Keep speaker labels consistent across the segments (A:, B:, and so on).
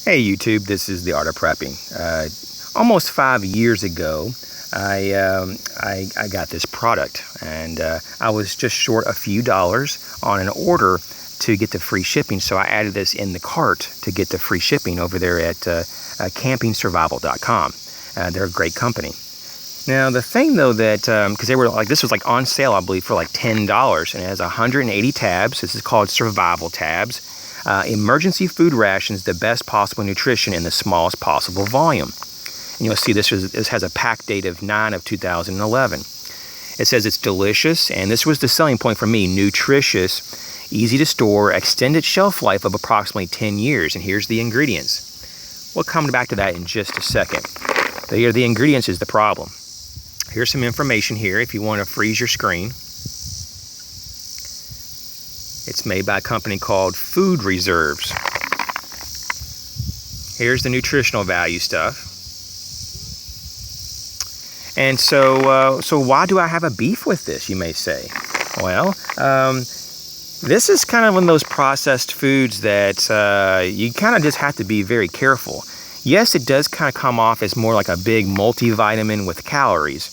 A: Hey YouTube, this is the Art of Prepping. Almost 5 years ago, I got this product, and I was just short a few dollars on an order to get the free shipping, so I added this in the cart to get the free shipping over there at campingsurvival.com. They're a great company. Now the thing though that, because they were like, this was like on sale I believe for like $10, and it has 180 tabs. This is called survival tabs. Emergency food rations, the best possible nutrition in the smallest possible volume. And you'll see this has a pack date of 9/2011. It says it's delicious, and this was the selling point for me: nutritious, easy to store, extended shelf life of approximately 10 years. And here's the ingredients. We'll come back to that in just a second. The ingredients is the problem. Here's some information here if you want to freeze your screen. It's made by a company called Food Reserves. Here's the nutritional value stuff. And so why do I have a beef with this, you may say? Well, this is kind of one of those processed foods that you kind of just have to be very careful. Yes, it does kind of come off as more like a big multivitamin with calories.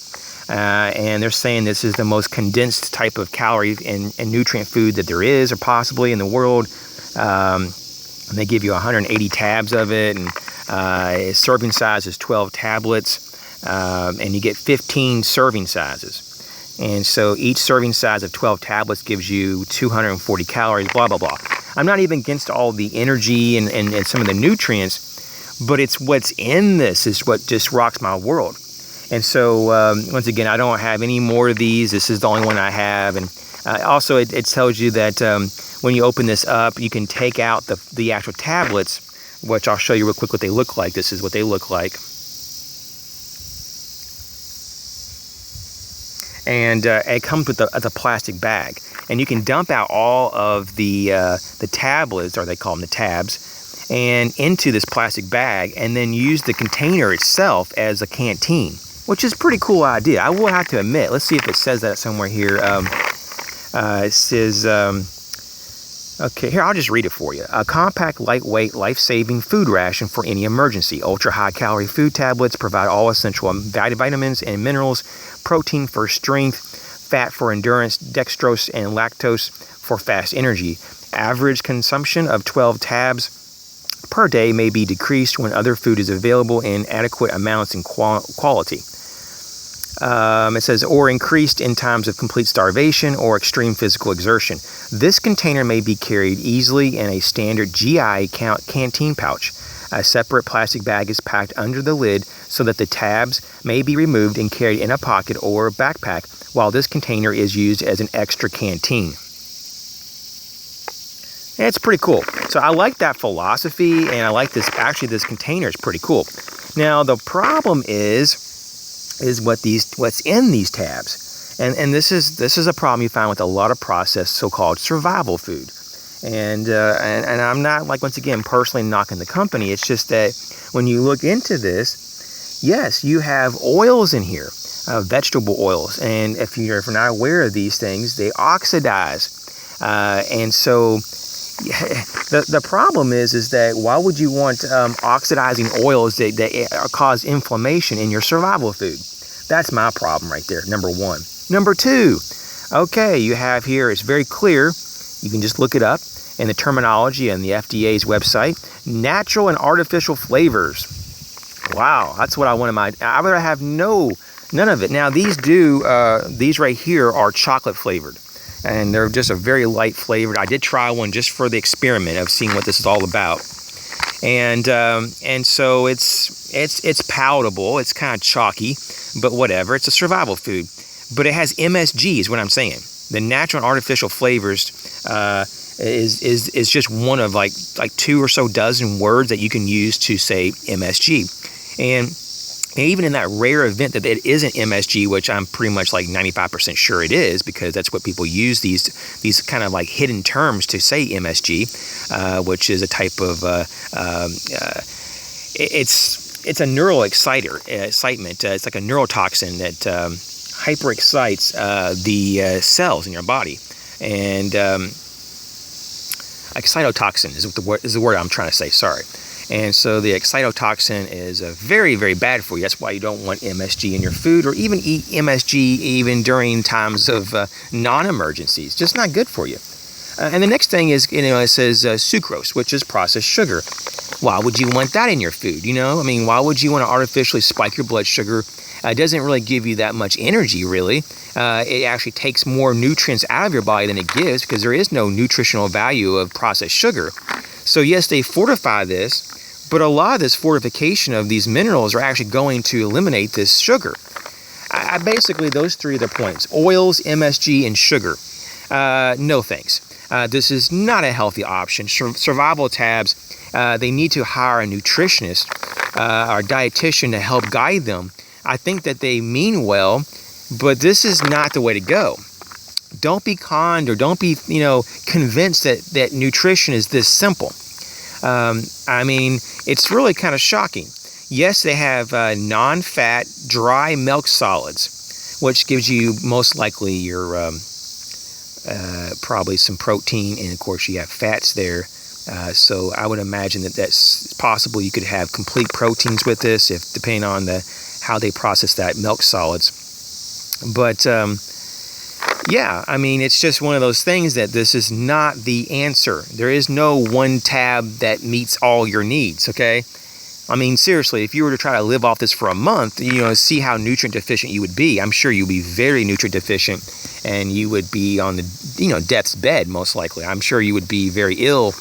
A: And they're saying this is the most condensed type of calorie and nutrient food that there is, or possibly in the world. And they give you 180 tabs of it, and its serving size is 12 tablets, and you get 15 serving sizes. And so each serving size of 12 tablets gives you 240 calories, blah, blah, blah. I'm not even against all the energy and some of the nutrients, but it's what's in this is what just rocks my world. And so, once again, I don't have any more of these. This is the only one I have. And also, it tells you that when you open this up, you can take out the actual tablets, which I'll show you real quick what they look like. This is what they look like. And it comes with a plastic bag. And you can dump out all of the tablets, or they call them the tabs, and into this plastic bag, and then use the container itself as a canteen, which is a pretty cool idea. I will have to admit. Let's see if it says that somewhere here. It says, okay, here, I'll just read it for you. A compact, lightweight, life-saving food ration for any emergency. Ultra-high-calorie food tablets provide all essential vitamins and minerals, protein for strength, fat for endurance, dextrose and lactose for fast energy. Average consumption of 12 tabs per day may be decreased when other food is available in adequate amounts and quality. It says, or increased in times of complete starvation or extreme physical exertion. This container may be carried easily in a standard GI canteen pouch. A separate plastic bag is packed under the lid so that the tabs may be removed and carried in a pocket or backpack, while this container is used as an extra canteen. It's pretty cool. So I like that philosophy, and I like this. Actually, this container is pretty cool. Now the problem is what's in these tabs, and this is a problem you find with a lot of processed so-called survival food. And I'm not, like, once again, personally knocking the company. It's just that when you look into this, yes, you have oils in here, vegetable oils, and if you're not aware of these things, they oxidize, and so. The problem is that why would you want oxidizing oils that cause inflammation in your survival food? That's my problem right there, number one. Number two, okay, you have here, it's very clear, you can just look it up in the terminology on the FDA's website, natural and artificial flavors. Wow, that's what I want in my, I would have none of it. Now these right here are chocolate flavored. And they're just a very light flavored. I did try one just for the experiment of seeing what this is all about, and so it's palatable. It's kind of chalky, but whatever. It's a survival food, but it has MSG, is what I'm saying. The natural and artificial flavors is just one of like 2 or so dozen words that you can use to say MSG, and even in that rare event that it isn't MSG, which I'm pretty much like 95% sure it is, because that's what people use these kind of like hidden terms to say MSG, which is a type of it's a neural excitement. It's like a neurotoxin that hyper excites the cells in your body, and excitotoxin is the word I'm trying to say. Sorry. And so the excitotoxin is very, very bad for you. That's why you don't want MSG in your food, or even eat MSG even during times of non-emergencies. Just not good for you. And the next thing is, it says sucrose, which is processed sugar. Why would you want that in your food? Why would you want to artificially spike your blood sugar? It doesn't really give you that much energy, really. It actually takes more nutrients out of your body than it gives, because there is no nutritional value of processed sugar. So yes, they fortify this, but a lot of this fortification of these minerals are actually going to eliminate this sugar. Basically, those three are the points: oils, MSG, and sugar. No thanks. This is not a healthy option. Survival tabs, they need to hire a nutritionist or a dietitian to help guide them. I think that they mean well, but this is not the way to go. Don't be conned, or don't be, convinced that nutrition is this simple. It's really kind of shocking. Yes, they have non-fat, dry milk solids, which gives you most likely your probably some protein, and of course you have fats there. So I would imagine that's possible. You could have complete proteins with this, if depending on how they process that milk solids. But it's just one of those things that this is not the answer. There is no one tab that meets all your needs, okay? Seriously, if you were to try to live off this for a month, see how nutrient deficient you would be. I'm sure you'd be very nutrient deficient, and you would be on the, death's bed, most likely. I'm sure you would be very ill,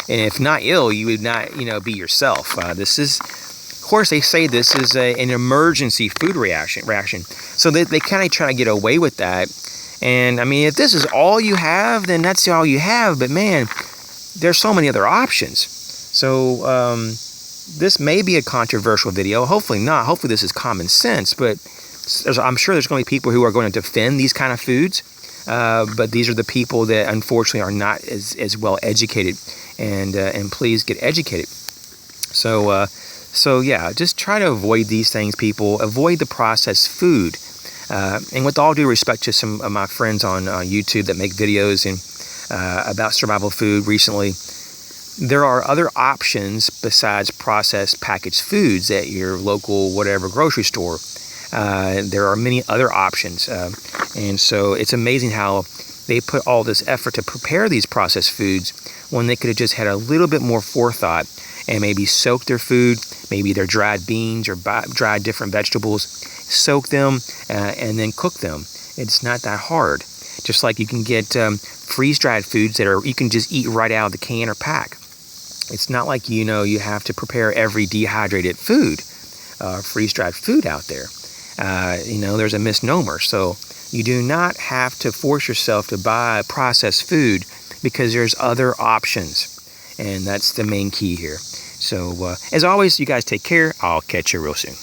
A: and if not ill, you would not, be yourself. This is, of course, they say this is an emergency food reaction. So they kind of try to get away with that. And, if this is all you have, then that's all you have. But, man, there's so many other options. So, this may be a controversial video. Hopefully not. Hopefully this is common sense. But I'm sure there's going to be people who are going to defend these kind of foods. But these are the people that, unfortunately, are not as well educated. And please get educated. So yeah, just try to avoid these things, people. Avoid the processed food. And with all due respect to some of my friends on YouTube that make videos about survival food recently, there are other options besides processed packaged foods at your local whatever grocery store. There are many other options. And so it's amazing how they put all this effort to prepare these processed foods when they could have just had a little bit more forethought and maybe soak their food, maybe their dried beans or dried different vegetables, soak them and then cook them. It's not that hard. Just like you can get freeze-dried foods that you can just eat right out of the can or pack. It's not like you have to prepare every dehydrated food, freeze-dried food out there. There's a misnomer. So you do not have to force yourself to buy processed food, because there's other options. And that's the main key here. So as always, you guys take care. I'll catch you real soon.